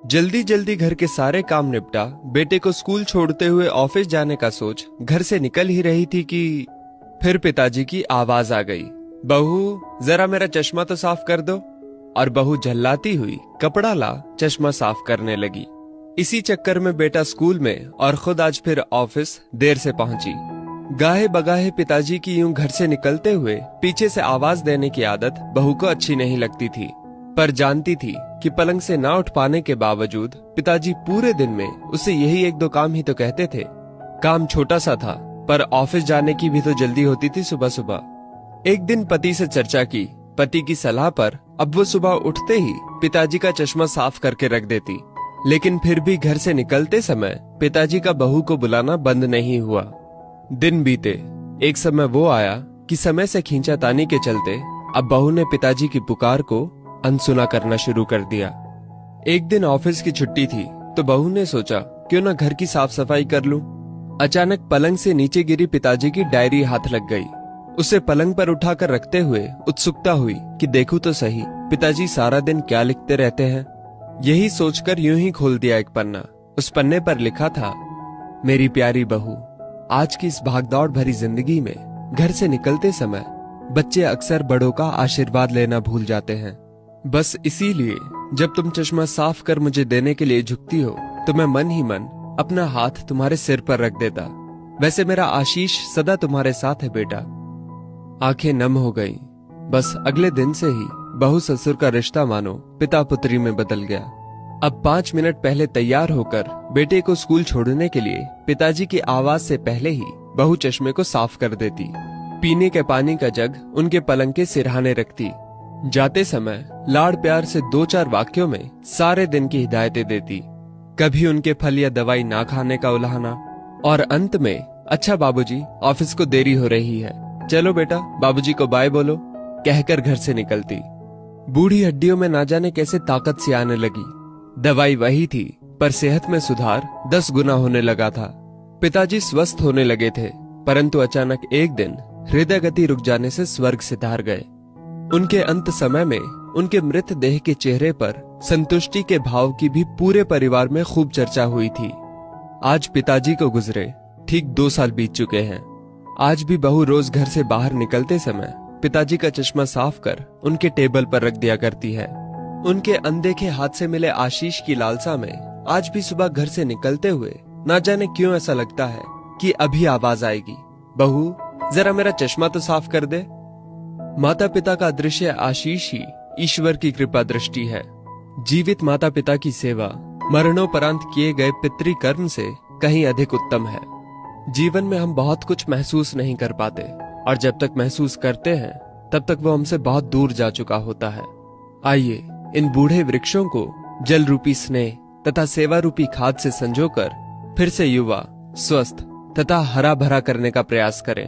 जल्दी जल्दी घर के सारे काम निपटा बेटे को स्कूल छोड़ते हुए ऑफिस जाने का सोच घर से निकल ही रही थी कि फिर पिताजी की आवाज आ गई, बहू जरा मेरा चश्मा तो साफ कर दो। और बहू झल्लाती हुई कपड़ा ला चश्मा साफ करने लगी। इसी चक्कर में बेटा स्कूल में और खुद आज फिर ऑफिस देर से पहुंची। गाहे बगाहे पिताजी की यूं घर से निकलते हुए पीछे से आवाज देने की आदत बहू को अच्छी नहीं लगती थी, पर जानती थी कि पलंग से ना उठ पाने के बावजूद पिताजी पूरे दिन में उसे यही एक दो काम ही तो कहते थे। काम छोटा सा था पर ऑफिस जाने की भी तो जल्दी होती थी सुबह सुबह। एक दिन पति से चर्चा की, पति की सलाह पर अब वो सुबह उठते ही पिताजी का चश्मा साफ करके रख देती, लेकिन फिर भी घर से निकलते समय पिताजी का बहू को बुलाना बंद नहीं हुआ। दिन बीते, एक समय वो आया कि समय से खींचातानी के चलते अब बहू ने पिताजी की पुकार को अनसुना करना शुरू कर दिया। एक दिन ऑफिस की छुट्टी थी तो बहू ने सोचा क्यों ना घर की साफ सफाई कर लूं। अचानक पलंग से नीचे गिरी पिताजी की डायरी हाथ लग गई। उसे पलंग पर उठाकर रखते हुए उत्सुकता हुई कि देखूं तो सही पिताजी सारा दिन क्या लिखते रहते हैं। यही सोचकर यूं ही खोल दिया एक पन्ना। उस पन्ने पर लिखा था, मेरी प्यारी बहू, आज की इस भागदौड़ भरी जिंदगी में घर से निकलते समय बच्चे अक्सर बड़ों का आशीर्वाद लेना भूल जाते हैं। बस इसीलिए जब तुम चश्मा साफ कर मुझे देने के लिए झुकती हो तो मैं मन ही मन अपना हाथ तुम्हारे सिर पर रख देता। वैसे मेरा आशीष सदा तुम्हारे साथ है बेटा। आंखें नम हो गईं। बस अगले दिन से ही बहू ससुर का रिश्ता मानो पिता पुत्री में बदल गया। अब 5 मिनट पहले तैयार होकर बेटे को स्कूल छोड़ने के लिए पिताजी की आवाज से पहले ही बहू चश्मे को साफ कर देती। पीने के पानी का जग उनके पलंग के सिरहाने रखती। जाते समय लाड़ प्यार से 2-4 वाक्यों में सारे दिन की हिदायतें देती। कभी उनके फल या दवाई ना खाने का उलाहना, और अंत में, अच्छा बाबूजी ऑफिस को देरी हो रही है, चलो बेटा बाबूजी को बाय बोलो, कहकर घर से निकलती। बूढ़ी हड्डियों में ना जाने कैसे ताकत सी आने लगी। दवाई वही थी पर सेहत में सुधार 10 गुना होने लगा था। पिताजी स्वस्थ होने लगे थे, परंतु अचानक एक दिन हृदय गति रुक जाने से स्वर्ग से तार गए। उनके अंत समय में उनके मृत देह के चेहरे पर संतुष्टि के भाव की भी पूरे परिवार में खूब चर्चा हुई थी। आज पिताजी को गुजरे ठीक 2 साल बीत चुके हैं। आज भी बहू रोज घर से बाहर निकलते समय पिताजी का चश्मा साफ कर उनके टेबल पर रख दिया करती है। उनके अनदेखे हाथ से मिले आशीष की लालसा में आज भी सुबह घर से निकलते हुए ना जाने क्यों ऐसा लगता है कि अभी आवाज आएगी, बहू जरा मेरा चश्मा तो साफ कर दे। माता पिता का दृश्य आशीष ही ईश्वर की कृपा दृष्टि है। जीवित माता पिता की सेवा मरणोपरांत किए गए पितृकर्म से कहीं अधिक उत्तम है। जीवन में हम बहुत कुछ महसूस नहीं कर पाते, और जब तक महसूस करते हैं तब तक वो हमसे बहुत दूर जा चुका होता है। आइए इन बूढ़े वृक्षों को जल रूपी स्नेह तथा सेवा रूपी खाद से संजोकर फिर से युवा, स्वस्थ तथा हरा भरा करने का प्रयास करें।